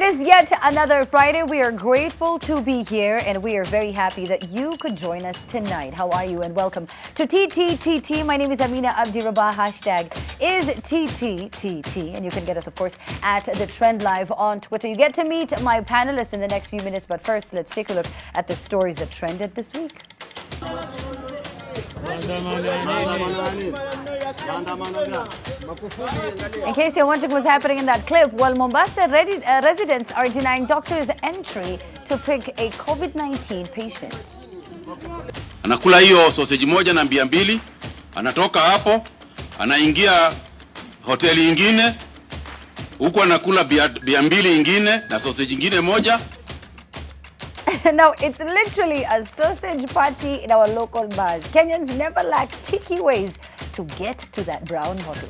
is yet another Friday. We are grateful to be here and we are very happy that you could join us tonight. How are you? And welcome to TTTT. My name is Amina, Abdi, Rabar. Hashtag is TTTT. And you can get us, of course, at The Trend Live on Twitter. You get to meet my panelists in the next few minutes. But first, let's take a look at the stories that trended this week. In case you're wondering what's happening in that clip, well, Mombasa residents are denying doctors entry to pick a COVID-19 patient. Anakula hiyo sausage moja na 200, anatoka hapo, anaingia hoteli ingine, huko anakula 200 ingine na sausage ingine moja. Now, it's literally a sausage party in our local bars. Kenyans never lack cheeky ways to get to that brown bottle.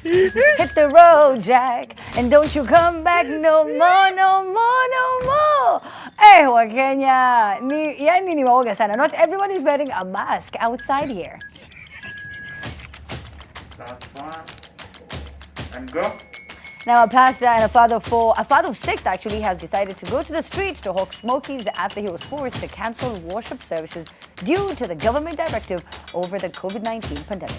Hit the road, Jack, and don't you come back no more, no more, no more. Hey, Wakenya, yani ni waoga sana. Not everyone is wearing a mask outside here. That's fine. And go. Now, a pastor and a father of 6 actually has decided to go to the streets to hawk smokies after he was forced to cancel worship services due to the government directive over the COVID-19 pandemic.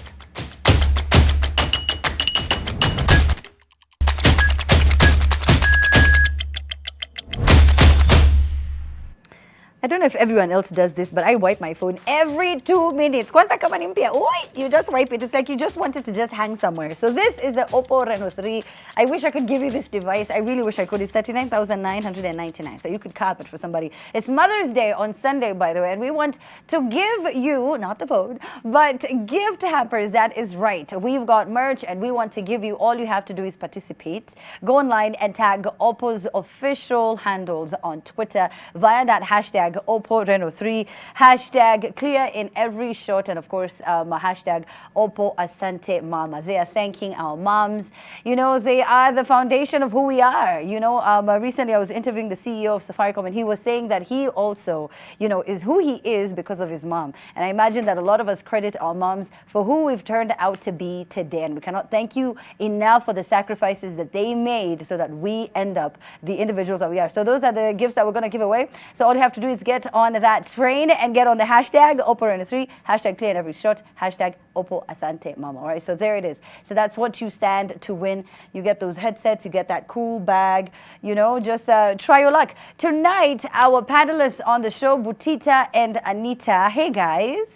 I don't know if everyone else does this, but I wipe my phone every 2 minutes. Kwanza kama ni mpya, you just wipe it. It's like you just want it to just hang somewhere. So this is the Oppo Reno 3. I wish I could give you this device. I really wish I could. It's 39,999. So you could cop it for somebody. It's Mother's Day on Sunday, by the way. And we want to give you, not the phone, but gift hampers. That is right. We've got merch and we want to give you. All you have to do is participate. Go online and tag Oppo's official handles on Twitter via that hashtag Oppo Reno 3, hashtag clear in every shot, and of course hashtag Oppo Asante Mama. They are thanking our moms. You know, they are the foundation of who we are. You know, recently I was interviewing the CEO of Safaricom and he was saying that he also, you know, is who he is because of his mom. And I imagine that a lot of us credit our moms for who we've turned out to be today. And we cannot thank you enough for the sacrifices that they made so that we end up the individuals that we are. So those are the gifts that we're going to give away. So all you have to do is get on that train and get on the hashtag Oppo Reno 3, hashtag clear in every shot, hashtag Oppo Asante Mama. All right, so there it is. So that's what you stand to win. You get those headsets, you get that cool bag, you know, just try your luck. Tonight, our panelists on the show, Butita and Anita. Hey, guys.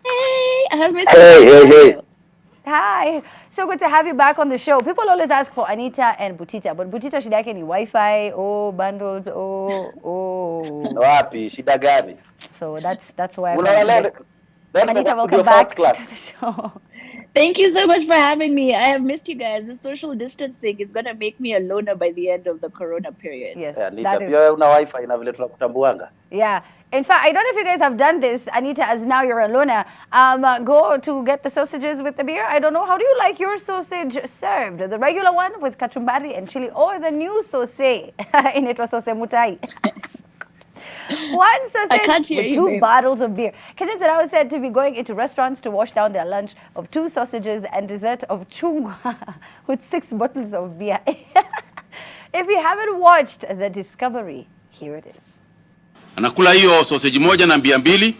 Hey, I have missed Hey. Hi. So good to have you back on the show. People always ask for Anita and Butita, but Butita shida yake ni Wi-Fi, bundles, Wapi, shida gani? So that's why Anita, welcome back to the show. Thank you so much for having me. I have missed you guys. The social distancing is going to make me a loner by the end of the corona period. Yes, Anita, pia una Wi-Fi na vile tunakutambuanga. Yeah. In fact, I don't know if you guys have done this, Anita, as now you're a loner. Go to get the sausages with the beer. I don't know. How do you like your sausage served? The regular one with kachumbari and chili, or the new sauce in it was sauce mutai? One sausage with 2 bottles of beer. Kenyans are now said to be going into restaurants to wash down their lunch of 2 sausages and dessert of chungwa with 6 bottles of beer. If you haven't watched the discovery, here it is. Anakula hiyo sausage moja na 200,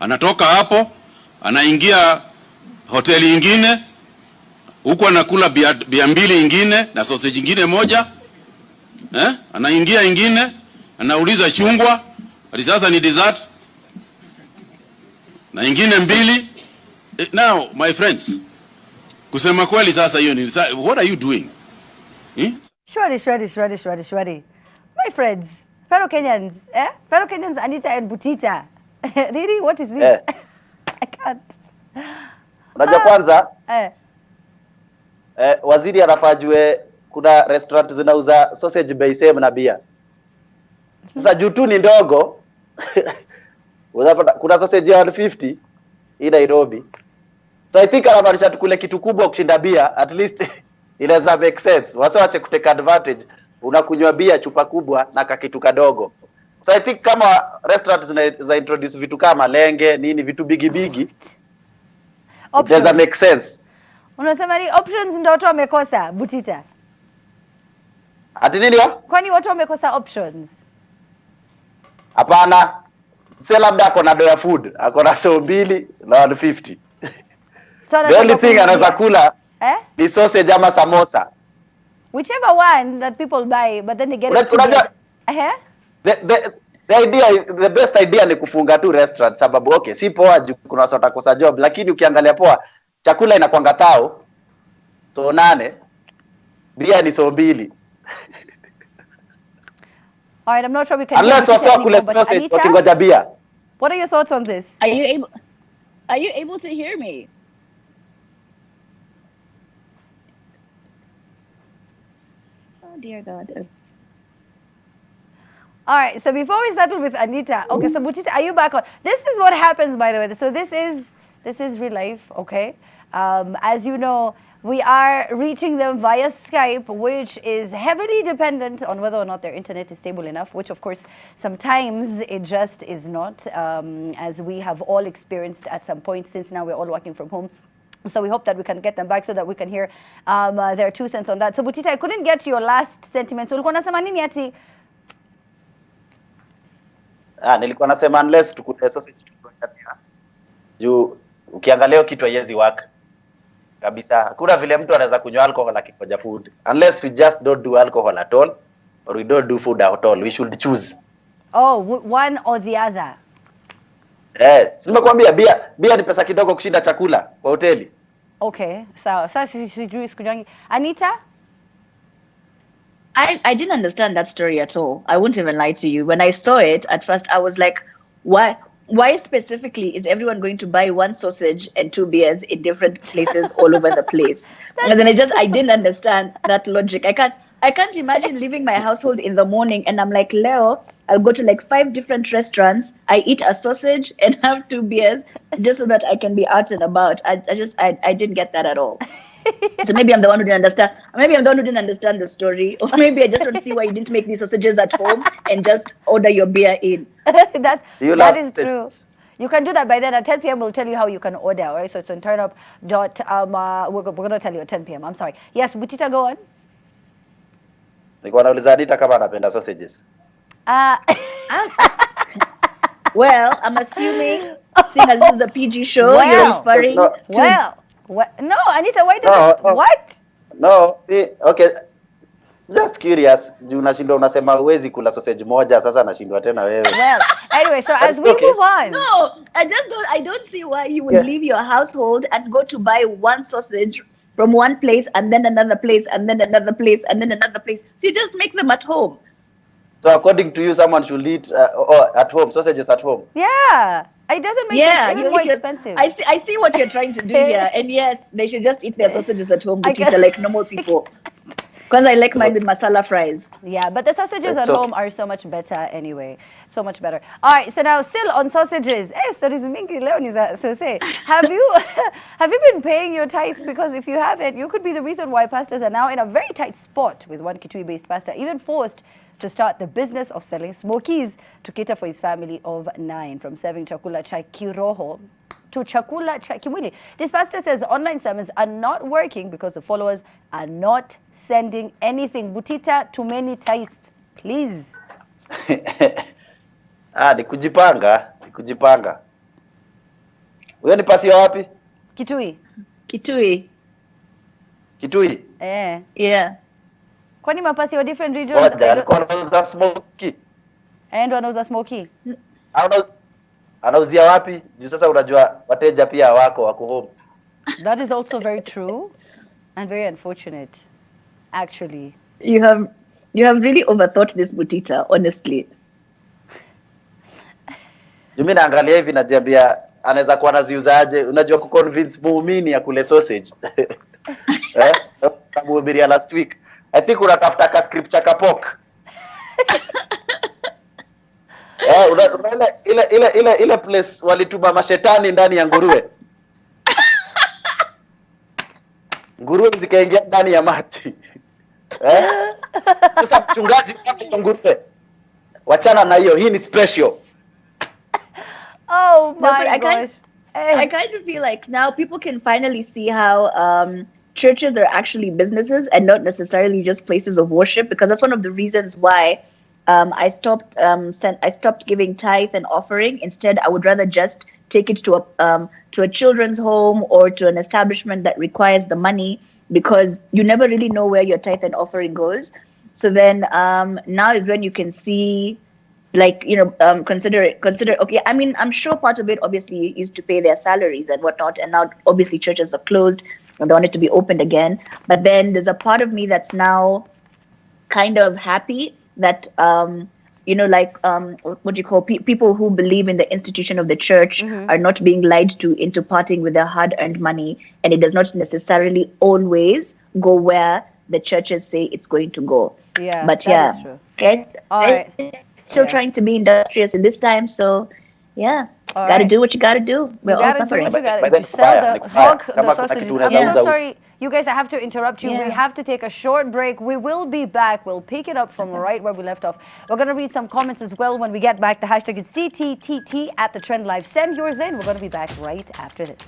anatoka hapo, anaingia hoteli ingine, huko anakula 200 ingine na sausage ingine moja. Anaingia ingine, anauliza chungwa, hadi sasa ni dessert. Na ingine 2. Now, my friends, kusema kweli sasa hiyo ni, what are you doing? Shwari. My friends, fellow Kenyans, fellow Kenyans, Anita and Butita. Really, what is this? I can't. Unajua kwanza, waziri anafajwe kuna restaurant zinauza sausage bei same na bia. Sasa juu tu ni ndogo, kuna sausage ya 150 hii Nairobi. So I think anamaanisha tukule kitu kubwa kushinda bia, at least inaweza make sense. Wasiwache kutake advantage. Unakunywa bia chupa kubwa na kakitu kadogo. So I think kama restaurants za introduce vitu kama lenge, nini vitu bigi. It doesn't make sense. Unasema ni options ndio watu wamekosa Butita. Ati nini wa? Kwani watu wamekosa options? Hapana. Sasa labda ako na doya food, ako na so mbili na 150. So The only thing anaweza kula ni sausage ama samosa. Whichever one that people buy, but then they get it. The best idea ni kufunga tu restaurant, sababu okay, si poa kuna watu watakosa job, lakini ukiangalia poa chakula inakwanga tao so 8, bia ni so 2. All right, I'm not sure we can. Unless wasa kule sausage wakingoja bia. What are your thoughts on this? Are you able to hear me? Oh dear God. All right, so before we settle with Anita, okay, so Butita, are you back on? This is what happens, by the way. So this is real life, okay? As you know, we are reaching them via Skype, which is heavily dependent on whether or not their internet is stable enough, which of course sometimes it just is not, as we have all experienced at some point, since now we're all working from home. So we hope that we can get them back so that we can hear their 2 cents on that. So Butita, I couldn't get your last sentiment. So ulikuwa unasema nini ati? Nilikuwa nasema unless tukule sausage tukiangalia. Juu ukiangalia kitu haiwezi work kabisa. Hakuna vile mtu anaweza kunywa alcohol akikoja food. Unless we just don't do alcohol at all or we don't do food at all. We should choose. Oh, one or the other. Yes, nimekwambia bia ni pesa kidogo kushinda chakula kwa hoteli. Okay, sawa. Sasa sijui sikujangi. Anita? I didn't understand that story at all. I won't even lie to you. When I saw it at first, I was like, why specifically is everyone going to buy 1 sausage and 2 beers in different places all over the place? And then I didn't understand that logic. I can't imagine leaving my household in the morning and I'm like, Leo, I'll go to like 5 different restaurants. I eat a sausage and have 2 beers just so that I can be out and about. I didn't get that at all. So maybe I'm the one who didn't understand. Maybe I'm the one who didn't understand the story. Or maybe I just want to see why you didn't make these sausages at home and just order your beer in. that is true. You can do that by then. At 10 p.m. we'll tell you how you can order. All right? So it's on turnup. We're going to tell you at 10 p.m. I'm sorry. Yes, Butita, go on. Nilikuwa nauliza Anita kama anapenda sausages. Well, I'm assuming, seeing as this is a PG show, you're referring to... No, Anita, why does what? No, okay. Just curious. Unashindwa unasema huwezi kula sausage moja, sasa nashindwa tena wewe. Well, anyway, so as we move on. No, I don't see why you would leave your household and go to buy 1 sausage from one place and then another place and then another place and then another place. So you just make them at home. So according to you, someone should eat at home, sausages at home. Yeah. It doesn't make it even more expensive. I see what you're trying to do here. And yes, they should just eat their sausages at home, but eat like normal people. Because I like mine with masala fries. Yeah, but the sausages at home are so much better anyway. So much better. All right, so now still on sausages. Stories mingi leo ni za sose. Have you been paying your tithes? Because if you haven't, you could be the reason why pastors are now in a very tight spot with one Kitui-based pastor, even forced to start the business of selling smokies to cater for his family of 9, from serving chakula cha kiroho to chakula cha kimwili. This pastor says online sermons are not working because the followers are not sending anything. Butita, too many tithes, please. Ni kujipanga. Wewe ni pasi wapi? Kitui. Yeah. Kwani mapasi wa different regions? Anauza smoky. And wanauza smoky. Anauzia wapi? Juu sasa unajua wateja pia wako home. That is also very true and very unfortunate, actually. You have really overthought this, Butita, honestly. Mimi naangalia hivi najiambia anaweza kuwa anaziuzaje? Unajua kuconvince muumini ya kule sausage. Kamuhubiria last week. I think unatafuta ka scripture kapok. Ile place walituma mashetani ndani ya nguruwe. Nguruwe zikaingia ndani ya maji. Sasa mchungaji wa nguruwe. Wachana na hiyo, hii ni special. Oh my gosh. I kind of feel like now people can finally see how churches are actually businesses and not necessarily just places of worship, because that's one of the reasons why I stopped giving tithe and offering. Instead, I would rather just take it to a children's home or to an establishment that requires the money, because you never really know where your tithe and offering goes. So then now is when you can see, like, consider okay, I mean, I'm sure part of it obviously used to pay their salaries and whatnot, and now obviously churches are closed and they want it to be opened again. But then there's a part of me that's now kind of happy that what do you call people who believe in the institution of the church are not being lied to into parting with their hard-earned money, and it does not necessarily always go where the churches say it's going to go. Yeah, but that is true. All right. Still trying to be industrious in this time, so yeah, gotta do what you gotta do. We're all suffering. Do what you gotta But then do. Sell the hawk, the kama kuna sausages. kitu I'm unaweza so uza. sorry, you guys, I have to interrupt you. Yeah. We have to take a short break. We will be back. We'll pick it up from right where we left off. We're going to read some comments as well when we get back. The hashtag is CTTT at the Trend Live. Send yours in. We're going to be back right after this.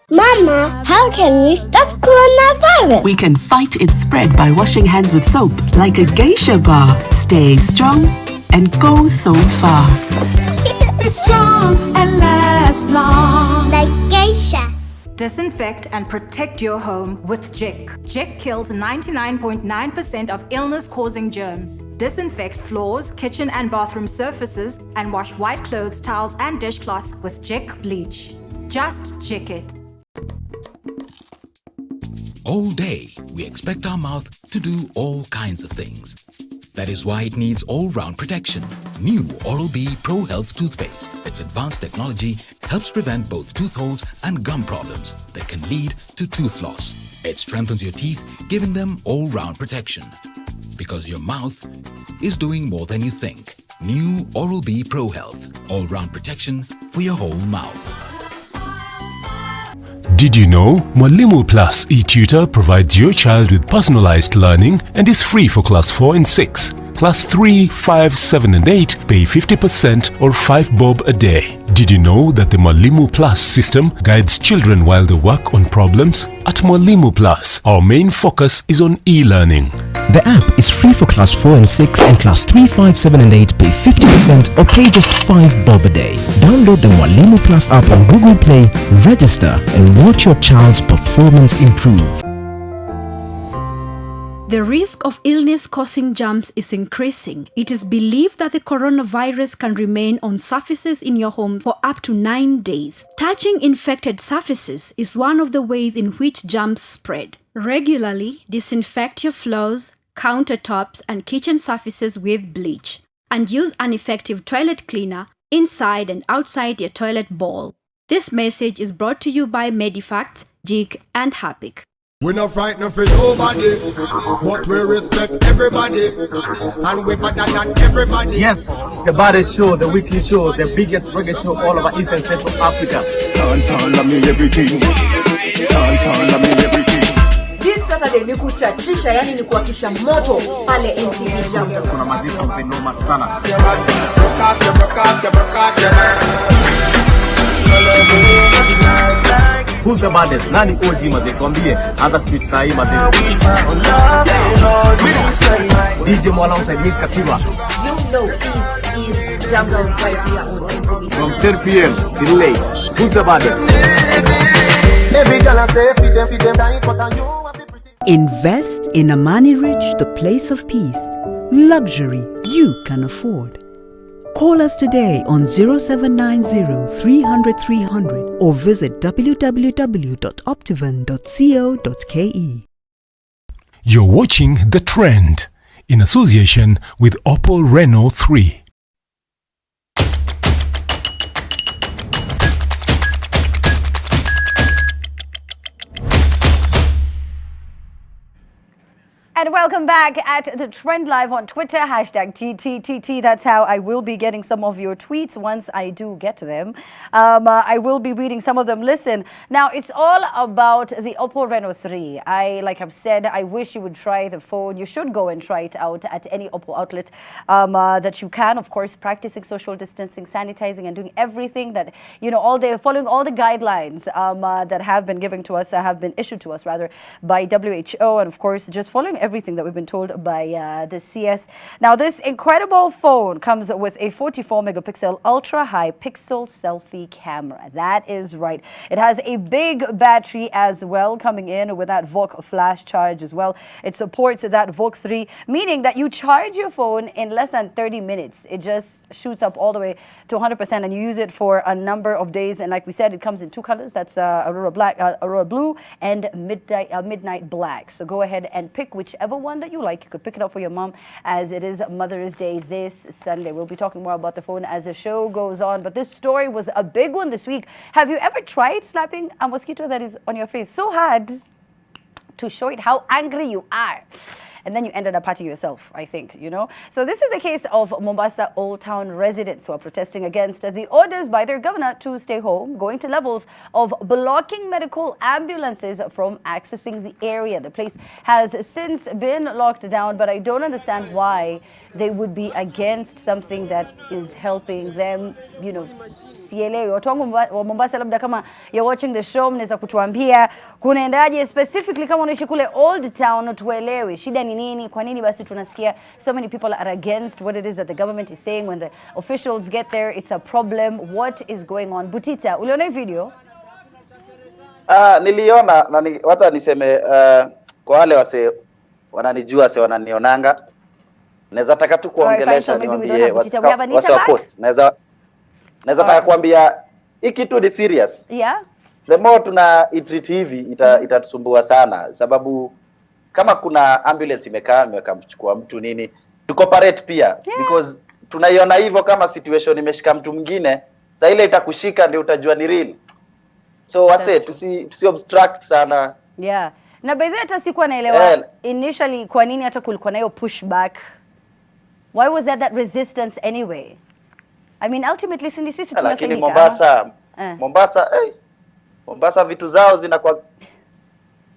Mama, how can we stop coronavirus? We can fight its spread by washing hands with soap, like a geisha bar. Stay strong and go so far. Be strong and last long. Like geisha. Disinfect and protect your home with Jik. Jik kills 99.9% of illness-causing germs. Disinfect floors, kitchen and bathroom surfaces, and wash white clothes, towels, and dishcloths with Jik bleach. Just Jik it. All day, we expect our mouth to do all kinds of things. That is why it needs all-round protection. New Oral-B Pro Health toothpaste. Its advanced technology helps prevent both tooth holes and gum problems that can lead to tooth loss. It strengthens your teeth, giving them all-round protection. Because your mouth is doing more than you think. New Oral-B Pro Health. All-round protection for your whole mouth. Did you know Mwalimu Plus e-tutor provides your child with personalized learning and is free for class 4 and 6. Class 3, 5, 7 and 8 pay 50% or 5 bob a day. Did you know that the Mwalimu Plus system guides children while they work on problems? At Mwalimu Plus, our main focus is on e-learning. The app is free for class 4 and 6, and class 3, 5, 7 and 8 pay 50% or pay just 5 bob a day. Download the Mwalimu Plus app on Google Play, register and watch your child's performance improve. The risk of illness-causing germs is increasing. It is believed that the coronavirus can remain on surfaces in your home for up to 9 days. Touching infected surfaces is one of the ways in which germs spread. Regularly disinfect your floors, countertops, and kitchen surfaces with bleach, and use an effective toilet cleaner inside and outside your toilet bowl. This message is brought to you by Medifacts, Jik, and Hapik. We're not frightened for nobody, but we respect everybody, and we're better than everybody. Yes, it's the baddest show, the weekly show, the biggest reggae show all over East and Central Africa. Dance all of me everything, dance all of me everything. This Saturday ni kuchachisha, yani ni kuakisha moto pale NTV Jambo. Kuna maziko vinoma sana. Who's the baddest? Nani OG maze? Kwambie, anza kupita sahi maze. DJ Mo alongside Miss Katima. You know is Jambo right here on NTV. From 10 p.m. till late. Who's the baddest? Every girl I say fit them dying, but you Invest in Amani Rich, the place of peace. Luxury you can afford. Call us today on 0790 300 300 or visit www.optivan.co.ke. You're watching The Trend in association with Oppo Reno 3. And welcome back at the Trend Live on Twitter, #TTTT. That's how I will be getting some of your tweets once I do get to them. I will be reading some of them. Listen, now it's all about the Oppo Reno 3. Like I've said, I wish you would try the phone. You should go and try it out at any Oppo outlet that you can. Of course, practicing social distancing, sanitizing, and doing everything that, following all the guidelines that have been given to us, have been issued to us rather by WHO, and of course, just following everything that we've been told by the CS. Now, this incredible phone comes with a 44 megapixel ultra high pixel selfie camera. That is right. It has a big battery as well, coming in with that VOOC flash charge as well. It supports that VOOC 3, meaning that you charge your phone in less than 30 minutes. It just shoots up all the way to 100%, and you use it for a number of days. And like we said, it comes in two colors. That's Aurora Black, Aurora Blue, and Midnight Black. So go ahead and pick whichever one that you like. You could pick it up for your mom, as it is Mother's Day this Sunday. We'll be talking more about the phone as the show goes on, but this story was a big one this week. Have you ever tried slapping a mosquito that is on your face so hard to show it how angry you are? And then you ended up hurting yourself, I think, So this is a case of Mombasa Old Town residents who are protesting against the orders by their governor to stay home, going to levels of blocking medical ambulances from accessing the area. The place has since been locked down, but I don't understand why they would be against something that is helping them, sielewi. Watu wangu wa Mombasa, labda kama you're watching the show, mnaweza kutuambia kunaendaje specifically kama unaishi kule Old Town, tuelewe shida ni nini, kwa nini basi tunasikia so many people are against what it is that the government is saying. When the officials get there, it's a problem. What is going on? Butita, uliona hii video? Niliona na wacha niseme kwa wale wase wananijua, wananionanga, naweza taka tu kuongelesha niwaambie wase wa post. Naweza taka kuambia hii kitu ni serious. Yeah. The more tuna treat hivi itatusumbua sana, sababu kama kuna ambulance imekaa imechukua mtu nini, to cooperate pia, yeah. Because tunaiona hivyo kama situation imeshika mtu mwingine, sasa ile itakushika ndio utajua ni real. So wase tusi obstruct sana. Yeah. Na by the way hata sikuwa naelewa initially kwa nini hata kulikuwa na hiyo pushback. Why was that resistance anyway? I mean, ultimately sisi tunasaidika. Lakini Mombasa vitu zao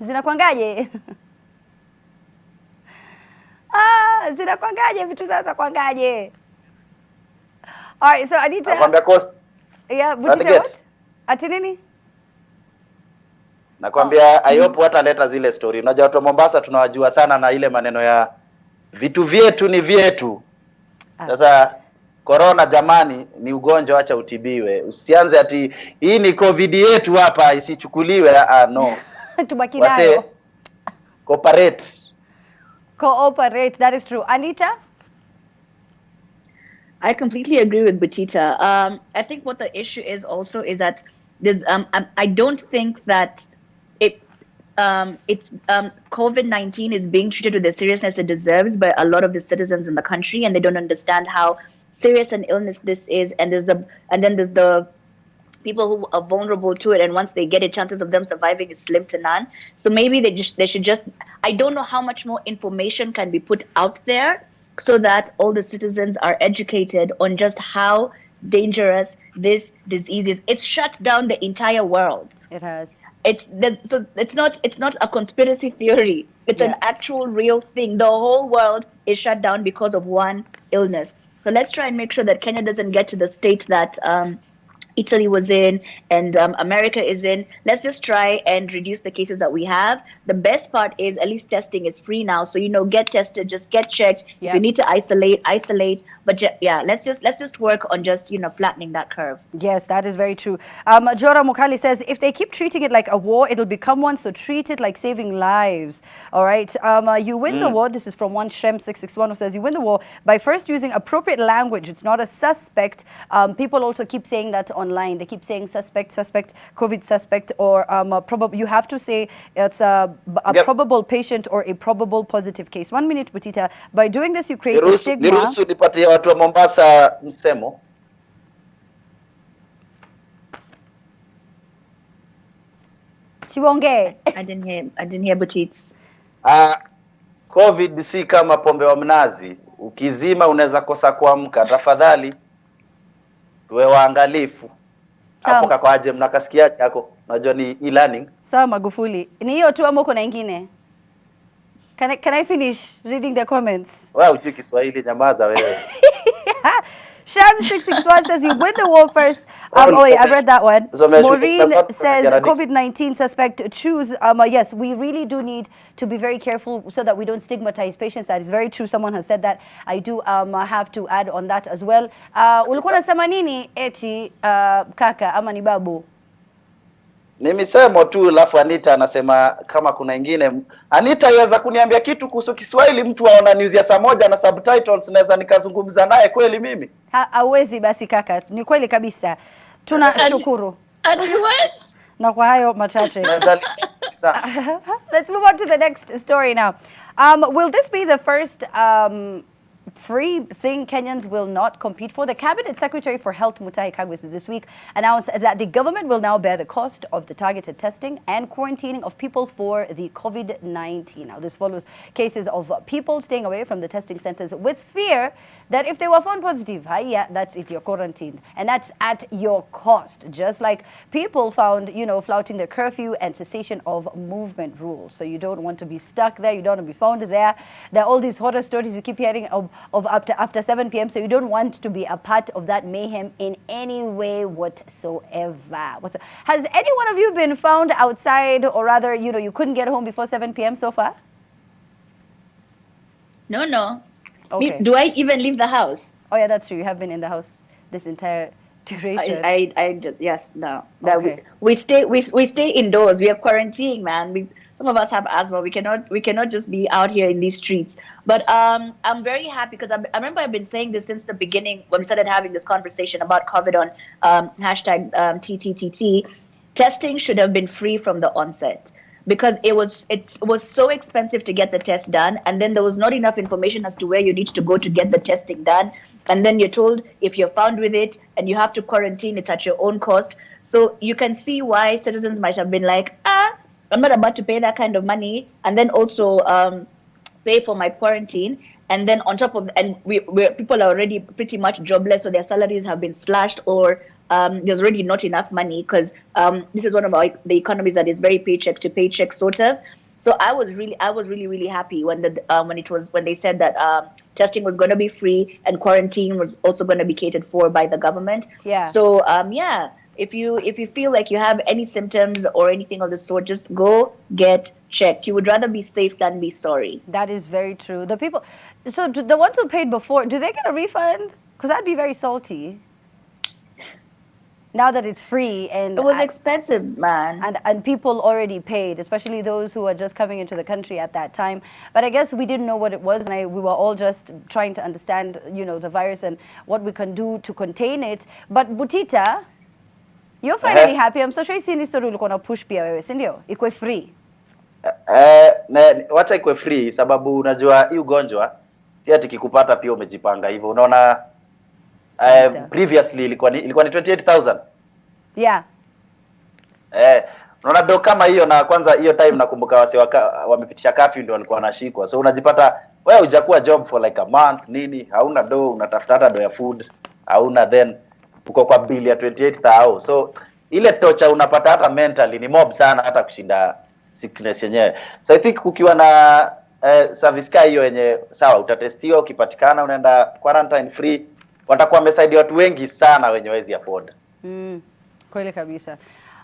zinakwangaje? Zinakwangaje vitu zao zakwangaje? All right, so Anita. Nakwambia cost. Yeah, what? Ati nini? Nakwambia I hope wataleta zile story. Unajua watu wa Mombasa tunawajua sana na ile maneno ya vitu vyetu ni vyetu. Sasa corona jamani ni ugonjwa, acha utibiwe. Usianze ati hii ni COVID yetu hapa isichukuliwe. No. Tubaki nayo. Cooperate, that is true. Anita? I completely agree with Butita. I think what the issue is also is that there's I don't think that COVID-19 is being treated with the seriousness it deserves by a lot of the citizens in the country, and they don't understand how serious an illness this is. And there's the people who are vulnerable to it, and once they get it, chances of them surviving is slim to none. So maybe they should just, I don't know how much more information can be put out there so that all the citizens are educated on just how dangerous this disease is. It's shut down the entire world. It has. So it's not a conspiracy theory. It's an actual real thing. The whole world is shut down because of one illness. So let's try and make sure that Kenya doesn't get to the state that Italy was in and America is in. Let's just try and reduce the cases that we have. The best part is at least testing is free now. So, get tested, just get checked. Yeah. If you need to isolate. But let's just work on just, flattening that curve. Yes, that is very true. Jora Mukali says, if they keep treating it like a war, it'll become one. So treat it like saving lives. All right. You win the war. This is from one Shem661 who says, you win the war by first using appropriate language. It's not a suspect. People also keep saying that online. They keep saying suspect, COVID suspect, or you have to say it's a probable patient or a probable positive case. 1 minute, Butita. By doing this, you create a stigma. Niruhusu nipatie watu wa Mombasa msemo. Siwonge. I didn't hear Butits. COVID si kama pombe wa mnazi, ukizima unaweza kosa kuamka. Tafadhali tuwe waangalifu. Hapo kakwaje, mnakasikia chako? Unajua ni e-learning. Sawa Magufuli. Ni hiyo tu ama kuna ingine? Can I finish reading the comments? Wewe hujui Kiswahili, nyamaza wewe. Sham661 says you win the war first. Wait, I read that one. Maureen says COVID-19 suspect choose. Yes, we really do need to be very careful so that we don't stigmatize patients. That is very true. Someone has said that. I do have to add on that as well. Ulikuwa unasema nini eti kaka ama ni babu? Ni misemo tu, alafu Anita anasema kama kuna ingine. Anita yaweza kuniambia kitu kuhusu Kiswahili, mtu aona news ya saa moja na subtitles, naweza nikazungumza naye kweli mimi? Hawezi basi kaka, ni kweli kabisa. Tunashukuru. Na kwa hayo machache. Let's move on to the next story now. Will this be the first free thing Kenyans will not compete for? The Cabinet Secretary for Health, Mutahi Kagwe, this week announced that the government will now bear the cost of the targeted testing and quarantining of people for the COVID-19. Now, this follows cases of people staying away from the testing centers with fear that if they were found positive, that's it, you're quarantined. And that's at your cost. Just like people found, flouting the curfew and cessation of movement rules. So you don't want to be stuck there. You don't want to be found there. There are all these horror stories you keep hearing of after 7 p.m. So you don't want to be a part of that mayhem in any way whatsoever. Has any one of you been found outside, or rather, you couldn't get home before 7 p.m. so far? No. Okay. Do I even leave the house? Oh yeah, that's true. You have been in the house this entire duration. Yes, no. Okay. We stay indoors. We are quarantining, man. Some of us have asthma. We cannot just be out here in these streets. But I'm very happy because I remember I've been saying this since the beginning when we started having this conversation about COVID on hashtag TTTT. Testing should have been free from the onset, because it was so expensive to get the test done, and then there was not enough information as to where you need to go to get the testing done, and then you're told if you're found with it and you have to quarantine, it's at your own cost. So you can see why citizens might have been like, I'm not about to pay that kind of money, and then also pay for my quarantine, and then on top of, and people are already pretty much jobless, so their salaries have been slashed, or there's already not enough money, because this is one of the economies that is very paycheck to paycheck sort of. So I was really happy when they said that testing was going to be free and quarantine was also going to be catered for by the government. Yeah. So if you feel like you have any symptoms or anything of the sort, just go get checked. You would rather be safe than be sorry. That is very true. So the ones who paid before, do they get a refund? Because that'd be very salty. Now that it's free, and it was expensive, man, and people already paid, especially those who are just coming into the country at that time. But I guess we didn't know what it was, and we were all just trying to understand, the virus and what we can do to contain it. But Butita, you're finally happy. I'm so sure you've seen this story. Ulikuwa na push pia wewe, si ndio? Ikuwe free. Wacha ikuwe free, sababu unajua hii ugonjwa si ati kikupata pia umejipanga hivyo. Unaona previously ilikuwa ni 28,000. Yeah. Unaona do kama hiyo, na kwanza hiyo time nakumbuka wase wamepitisha curfew ndio walikuwa wanashikwa. So unajipata wewe hujakuwa job for like a month nini, hauna do, unatafuta hata do ya food hauna, then uko kwa bill ya 28,000. So ile tocha unapata hata mentally ni mob sana, hata kushinda sickness yenyewe. So I think kukiwa na service kama hiyo yenye sawa, utatestiwa, ukipatikana unaenda quarantine free, watakuwa wamesaidia watu wengi sana wenye wezi afford. Kweli kabisa.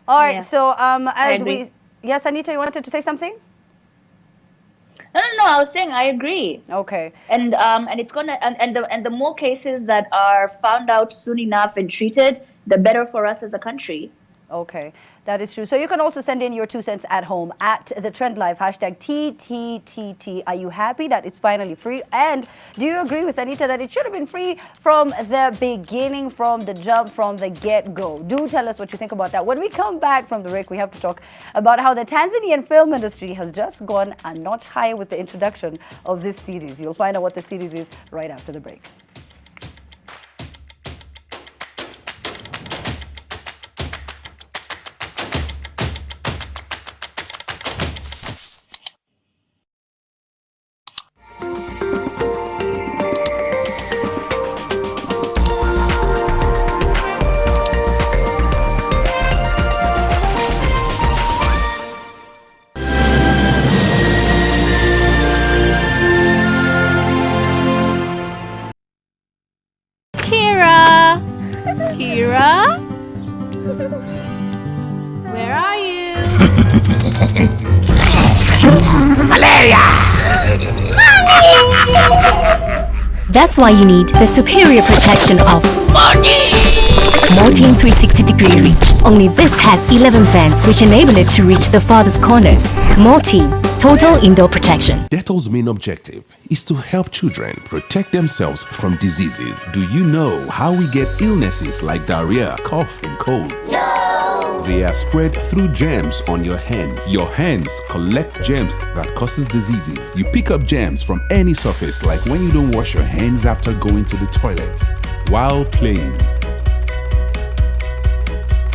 All right, so yes, Anita, you wanted to say something? No, I was saying I agree. Okay. And it's gonna and the more cases that are found out soon enough and treated, the better for us as a country. Okay, that is true. So you can also send in your 2 cents at home at the Trend Live hashtag TTTT. Are you happy that it's finally free? And do you agree with Anita that it should have been free from the beginning, from the jump, from the get-go? Do tell us what you think about that. When we come back from the break, we have to talk about how the Tanzanian film industry has just gone a notch higher with the introduction of this series. You'll find out what the series is right after the break. Malaria! That's why you need the superior protection of Mortein 360-degree reach. Only this has 11 vents which enable it to reach the farthest corners. Mortein, total indoor protection. Dettol's main objective is to help children protect themselves from diseases. Do you know how we get illnesses like diarrhea, cough, and cold? No! They are spread through germs on your hands. Your hands collect germs that causes diseases. You pick up germs from any surface, like when you don't wash your hands after going to the toilet, while playing.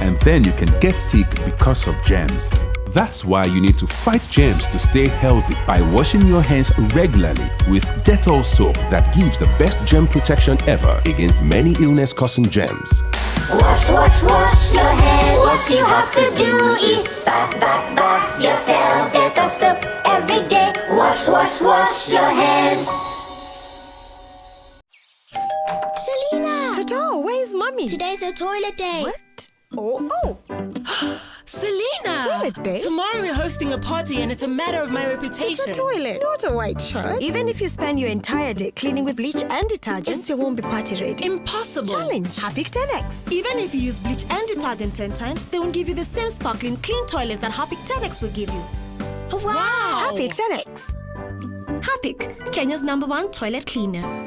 And then you can get sick because of germs. That's why you need to fight germs to stay healthy by washing your hands regularly with Dettol soap that gives the best germ protection ever against many illness-causing germs. Wash, wash, wash your hands. What you have to do is bath yourself. Dettol soap every day. Wash, wash, wash your hands. Selena! Toto, where's mommy? Today's a toilet day. What? Oh. Selena! Toilet day? Tomorrow we're hosting a party and it's a matter of my reputation. It's a toilet, not a white shirt. Even if you spend your entire day cleaning with bleach and detergent, it still won't be party ready. Impossible. Challenge. Harpic 10X. Even if you use bleach and detergent 10 times, they won't give you the same sparkling clean toilet that Harpic 10X will give you. Wow! Harpic 10X. Harpic, Kenya's #1 toilet cleaner.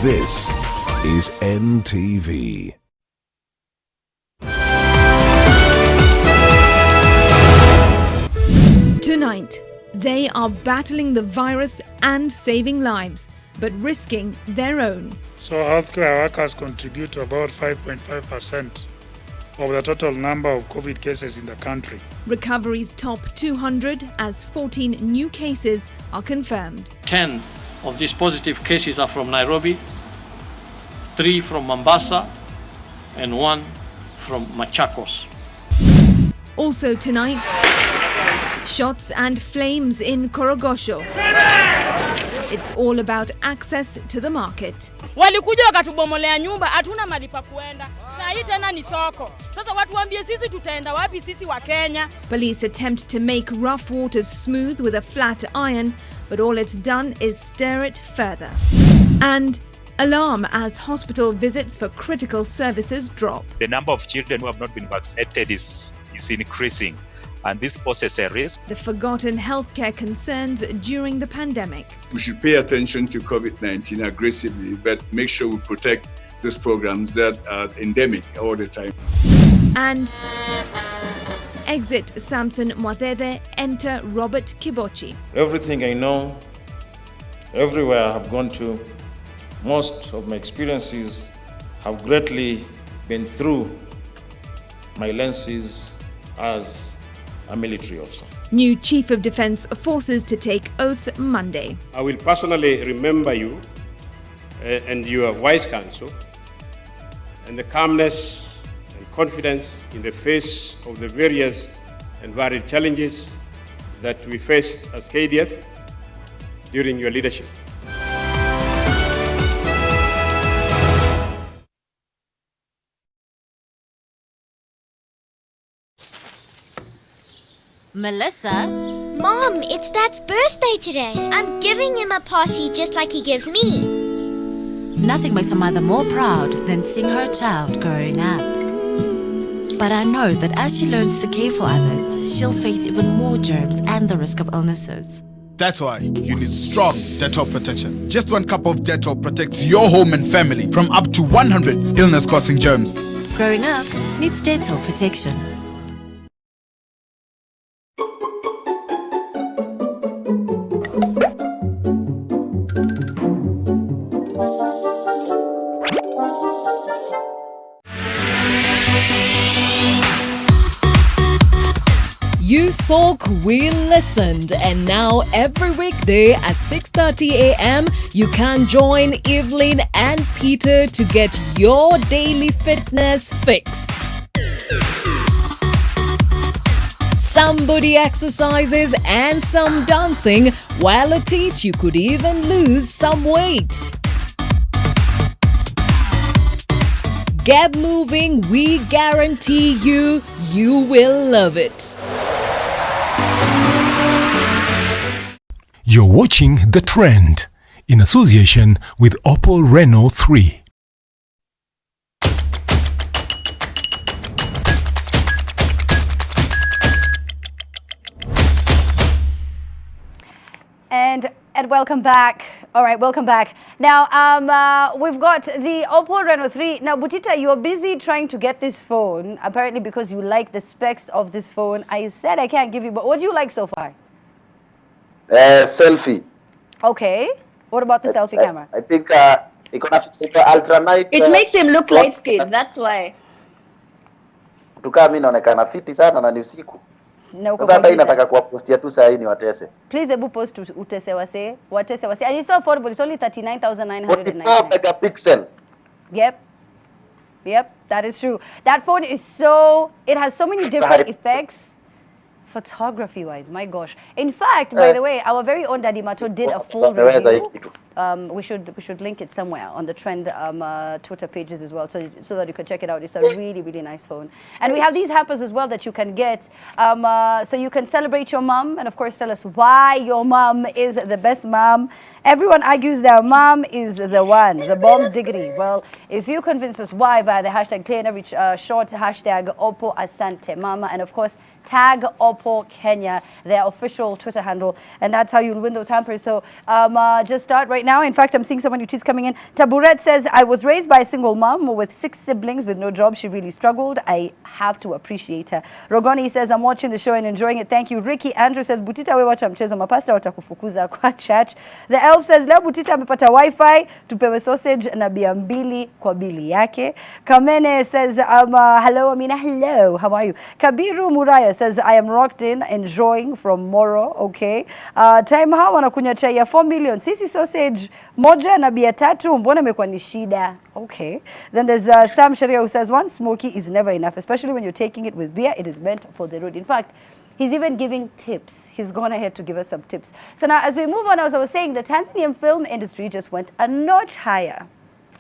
This is NTV. Tonight, they are battling the virus and saving lives, but risking their own. So healthcare workers contribute to about 5.5% of the total number of COVID cases in the country. Recoveries top 200 as 14 new cases are confirmed. 10 of these positive cases are from Nairobi, 3 from Mombasa, and 1 from Machakos. Also tonight, shots and flames in Korogosho. It's all about access to the market. Walikuja wakatubomolea nyumba, hatuna mahali pa kuenda. Saa hii tena ni soko. Sasa watu waambie sisi tutaenda wapi sisi wa Kenya? Police attempt to make rough waters smooth with a flat iron, but all it's done is stir it further. And alarm as hospital visits for critical services drop. The number of children who have not been vaccinated is increasing, and this poses a risk. The forgotten healthcare concerns during the pandemic. We should pay attention to COVID-19 aggressively, but make sure we protect those programs that are endemic all the time. And exit Samson Mwadede, enter Robert Kibochi. Everything I know, everywhere I have gone to, most of my experiences have greatly been through my lenses as a military officer. New Chief of Defence Forces to take oath Monday. I will personally remember you and your wise counsel and the calmness and confidence in the face of the various and varied challenges that we faced as KDF during your leadership. Melissa? Mom, it's Dad's birthday today. I'm giving him a party just like he gives me. Nothing makes a mother more proud than seeing her child growing up. But I know that as she learns to care for others, she'll face even more germs and the risk of illnesses. That's why you need strong Dettol protection. Just 1 cup of Dettol protects your home and family from up to 100 illness-causing germs. Growing up needs Dettol protection. You spoke, we listened, and now every weekday at 6:30 a.m. you can join Evelyn and Peter to get your daily fitness fix. Some body exercises and some dancing, while at it you could even lose some weight. Get moving, we guarantee you will love it. You're watching The Trend in association with Oppo Reno 3. And welcome back. All right, welcome back. Now, we've got the Oppo Reno 3. Now, Butita, you're busy trying to get this phone, apparently because you like the specs of this phone. I said I can't give you, but what do you like so far? Selfie. Okay. What about the selfie camera? I think it's ultra night. It makes him look light skinned, that's why. Tukaa mimi naonekana fiti sana na ni usiku. Sasa hata inataka kuwapostia tu saa hii ni watese. Please ebu post utese wase, watese wase. And it's so affordable. It's only 39,999. 44 megapixel. Yep. Yep, that is true. That phone is it has so many different effects. Photography wise, my gosh. In fact, by the way, our very own Daddy Mato did a full review. We should link it somewhere on the Trend Twitter pages as well, so that you can check it out. It's a really, really nice phone. And we have these hampers as well that you can get, so you can celebrate your mom, and of course tell us why your mom is the best mom. Everyone argues their mom is the one, the bomb diggity. Well, if you convince us why via the hashtag clear and every short hashtag Oppo Asante Mama, and of course tag Oppo Kenya, their official Twitter handle, and that's how you'll win those hampers. So just start right now. In fact, I'm seeing someone who is coming in. Taburet says, I was raised by a single mom with 6 siblings with no job. She really struggled. I have to appreciate her. Rogoni says, I'm watching the show and enjoying it. Thank you. Ricky Andrew says, Butita we watch mchezo mapasta watakufukuza kwa church. The Elf says, leo Butita amepata wifi, tupewe sausage na bia mbili kwa bili yake. Kamene says, hello Amina, hello, how are you? Kabiru Muraya says, I am rocked in, enjoying from Moro, okay. Time hawa wanakunywa chai ya 4 million. Sisi sausage moja na bia tatu, mbona imekuwa ni shida? Okay. Then there's Sam Sharia who says, one smoky is never enough, especially when you're taking it with beer. It is meant for the road. In fact, he's even giving tips. He's gone ahead to give us some tips. So now as we move on, as I was saying, the Tanzanian film industry just went a notch higher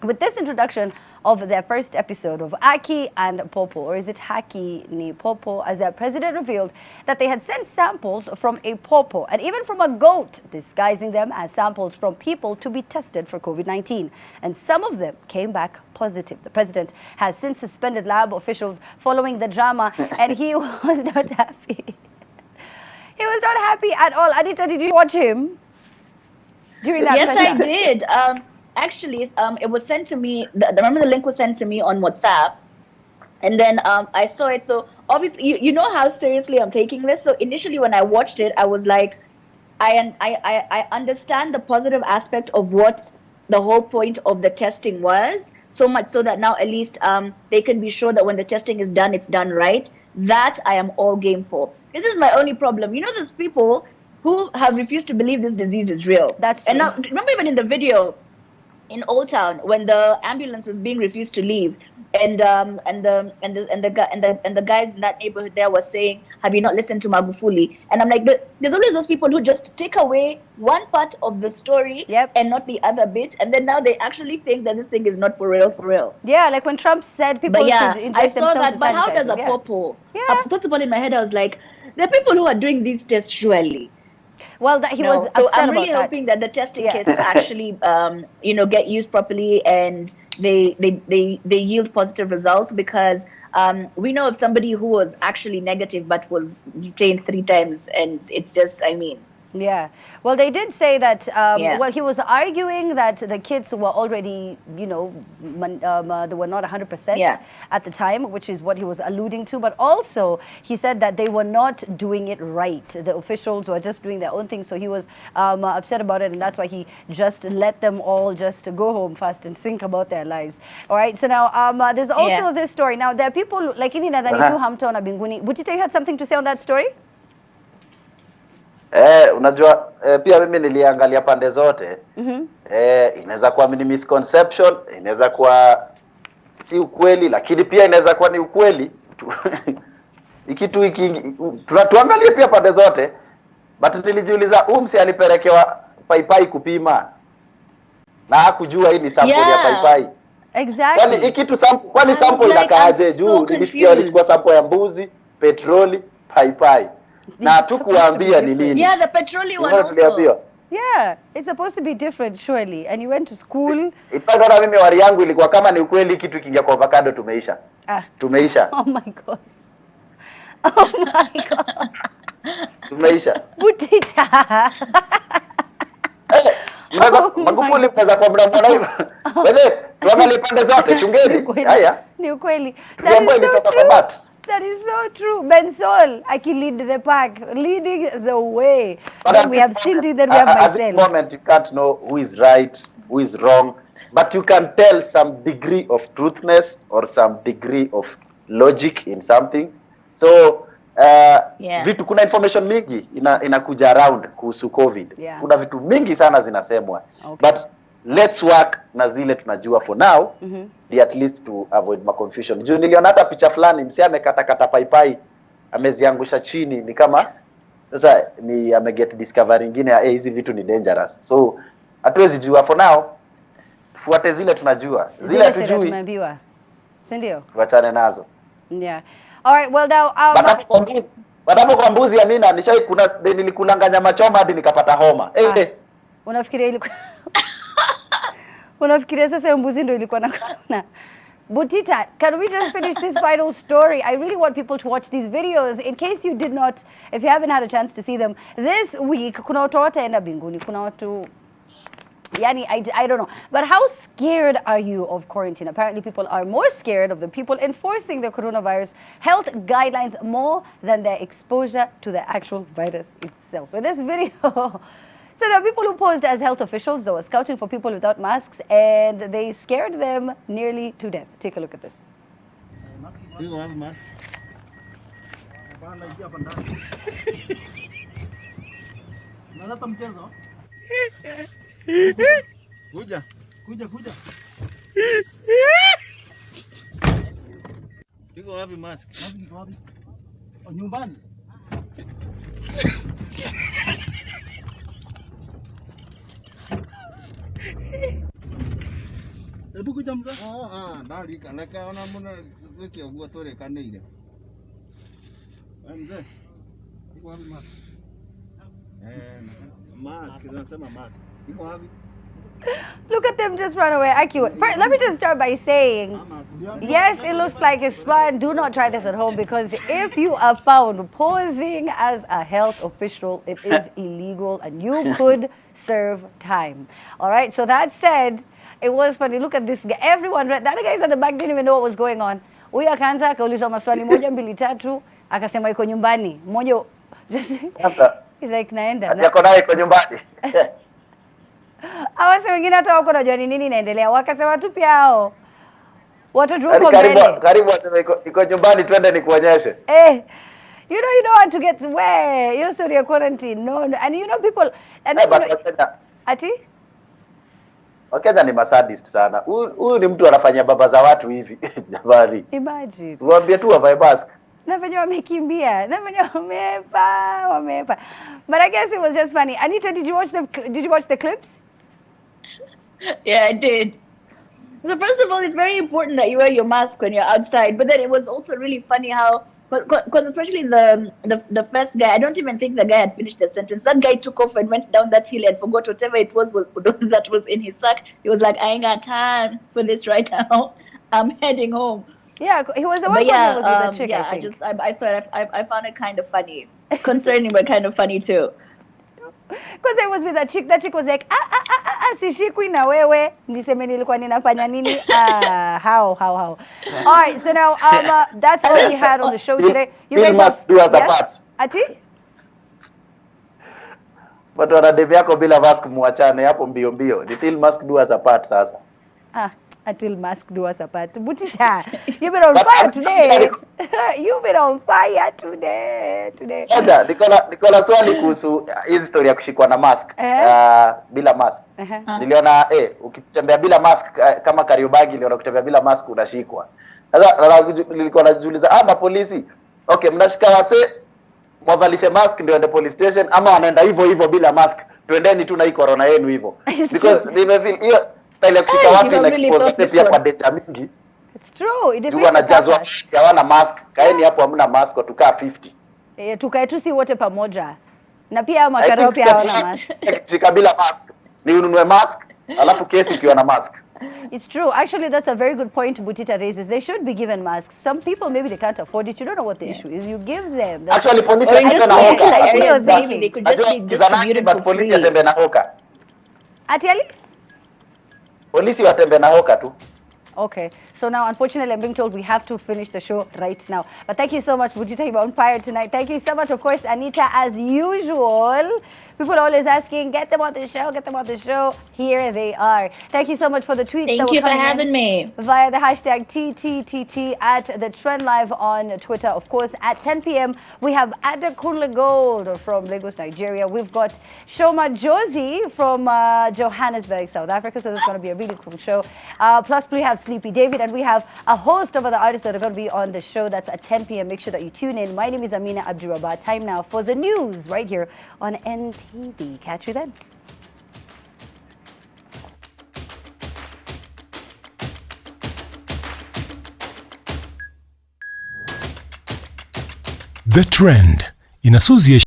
with this introduction of their first episode of Aki and Popo, or is it Haki ni Popo, as their president revealed that they had sent samples from a popo and even from a goat, disguising them as samples from people to be tested for COVID-19. And some of them came back positive. The president has since suspended lab officials following the drama, and he was not happy. He was not happy at all. Anita, did you watch him during that? Yes, I did. Actually, it was sent to me. Remember, the link was sent to me on WhatsApp, and then I saw it. So obviously, you know how seriously I'm taking this. So initially, when I watched it, I was like, I understand the positive aspect of what the whole point of the testing was. So much so that now at least they can be sure that when the testing is done, it's done right. That I am all game for. This is my only problem. You know, there's people who have refused to believe this disease is real. That's true. And now, remember even in the video in Old Town when the ambulance was being refused to leave, and the guys in that neighborhood there was saying, have you not listened to Magufuli? And I'm like, there's always those people who just take away one part of the story and not the other bit, and then now they actually think that this thing is not for real. Yeah, like when Trump said people should inject I saw themselves that, but how does a popo? First of all, in my head I was like, there are people who are doing these tests surely. Well, that he was so upset I'm really about hoping that the testing kits actually, get used properly and they yield positive results, because we know of somebody who was actually negative but was detained 3 times, and it's just, Yeah. Well, they did say that, well, he was arguing that the kids were already, they were not 100% at the time, which is what he was alluding to. But also, he said that they were not doing it right. The officials were just doing their own thing. So he was upset about it. And that's why he just let them all just go home fast and think about their lives. All right. So now there's also this story. Now, there are people like in Nadhani tu hamtaona binguni. Butita, you had something to say on that story? Unajua pia mimi niliangalia pande zote. Inaweza kuwa ni misconception, inaweza kuwa si ukweli, lakini pia inaweza kuwa ni ukweli. Ikitu tuangalie pia pande zote. But nilijiuliza msi alipelekewa paipai kupima na hakujua hii ni sample ya paipai. Exactly. Kwani ikitu sample, kwani sample inakaaje juu? Nilisikia walichukua sample ya mbuzi, petroli, paipai. Na tukuambia ni nini? Yeah, the petroli one also. Yeah, it's supposed to be different surely. And you went to school. Ipaka mimi wari yangu ilikuwa kama ni ukweli kitu kingia kwa avocado tumeisha. Tumeisha. Oh my god. Oh my god. Tumeisha. Butita. Magufuli pesa kwa mwana hivi. Wewe tuangalie pande zote chungeni. Haya. Ni ukweli. That is so true. Bensol lead the pack, leading the way. Then we have Cindy, then we have myself. At this moment you can't know who is right, who is wrong, but you can tell some degree of truthness or some degree of logic in something. So vitu kuna information mingi inakuja around kuhusu COVID. Kuna vitu mingi sana zinasemwa. But let's work na zile tunajua for now. At least to avoid my confusion. Juu niliona hata picha fulani msi amekata paipai ameziangusha chini ni kama sasa ni ameget discovery nyingine ya hizi vitu ni dangerous. So hatuwezi jua for now. Fuate zile tunajua. Zile tujui. Tumeambiwa. Si ndio? Tuachane nazo. Yeah. All right, well now Badapo kwa mbuzi Amina nilikulanga nyama choma hadi nikapata homa. Unafikiria ilikuwa Unafikiria sasa mbuzi ndio ilikuwa na corona? Butita, can we just finish this final story? I really want people to watch these videos. In case you did not, if you haven't had a chance to see them, this week, kuna watu wataenda mbinguni, kuna watu, yani, I don't know. But how scared are you of quarantine? Apparently people are more scared of the people enforcing the coronavirus health guidelines more than their exposure to the actual virus itself. In this video, so there are people who posed as health officials, they were scouting for people without masks, and they scared them nearly to death. Take a look at this. Do you have a mask? Kuja. Iko wapi mask? Mask iko wapi? Nyumbani. Hebu kuja mzee. Ndali kanaka ona mbona wiki ogua tore kaneire. Mzee. Iko wapi mask? Mask, tunasema mask. Iko wapi? Look at them just run away. First, let me just start by saying, yes, it looks like it's fun. Do not try this at home because if you are found posing as a health official, it is illegal and you could serve time. All right, so that said, it was funny. Look at this guy. Everyone, the other guys at the back didn't even know what was going on. Huyu akaanza akauliza maswali moja mbili tatu, akasema iko nyumbani. Mmoja just he's like naenda. Yako naye iko nyumbani. Awase wengine hata wako najua ni nini inaendelea. Wakasema tu pia hao. Watoto wako mbele. Karibu iko nyumbani twende nikuonyeshe. You don't want to get where you're still in quarantine. No. And you know people and ati Wakenya ni masadist sana. Huyu ni mtu anafanya baba za watu hivi. Jabari. Imagine. Tuambie tu wavae mask. Na venye wamekimbia. Na venye wamepa. But I guess it was just funny. Anita, did you watch the clips? Yeah, I did. So first of all, it's very important that you wear your mask when you're outside. But then it was also really funny how, because especially the first guy, I don't even think the guy had finished the sentence. That guy took off and went down that hill and forgot whatever it was that was in his sack. He was like, I ain't got time for this right now. I'm heading home. Yeah, he was the one who was with the chick, yeah, I think. I saw it. I found it kind of funny. Concerning, but kind of funny too. Because I was with that chick was like, sishikwi na wewe, niseme nilikuwa ninafanya nini? How? All right, so now that's all we had on the show today. You guys must do as a part. Ati? But wana demu yako bila mask muachane hapo mbio. Detail must do as a part sasa. until mask do us apart. Butita, you've been on fire today. You've been on fire today. Moja, niko na swali kuhusu hizi story ya kushikwa na mask bila mask. Niliona ukitembea bila mask kama Kariobangi, niliona ukitembea bila mask unashikwa. Sasa nilikuwa najiuliza polisi, okay, mnashika wase mwavalishe mask ndio ende police station, ama wanaenda hivyo bila mask, tuendeni tu na hii corona yenu hivyo? Because they feel hiyo style ya kushika watu na expose pia kwa data mingi. It's true. It is wanajazwa hawana mask, kaeni hapo hamna mask, tukaa 50. Tukae tu si wote pamoja. Na pia makarao pia hawana mask. Kushika bila mask ni ununue mask alafu kesi ukiwa na mask. It's true. Actually, that's a very good point Butita raises. They should be given masks. Some people, maybe they can't afford it. You don't know what the issue is. You give them. Actually, police they could just be distributed for free. Atembe na hoka. Atiali? Polisi watembe na hoka tu. Okay, so now unfortunately I'm being told we have to finish the show right now. But thank you so much, Butita. You're on fire tonight. Thank you so much, of course, Anita, as usual. People are always asking, get them on the show, get them on the show. Here they are. Thank you so much for the tweets. Thank you for having me. Via the hashtag TTTT at the Trend Live on Twitter. Of course, at 10 p.m. we have Adekunle Gold from Lagos, Nigeria. We've got Shoma Josie from Johannesburg, South Africa. So this is going to be a really cool show. Plus, we have Sleepy David, and we have a host of other artists that are going to be on the show. That's at 10 p.m. Make sure that you tune in. My name is Amina Abdi Rabar. Time now for the news right here on NTV. Catch you then. The Trend, in association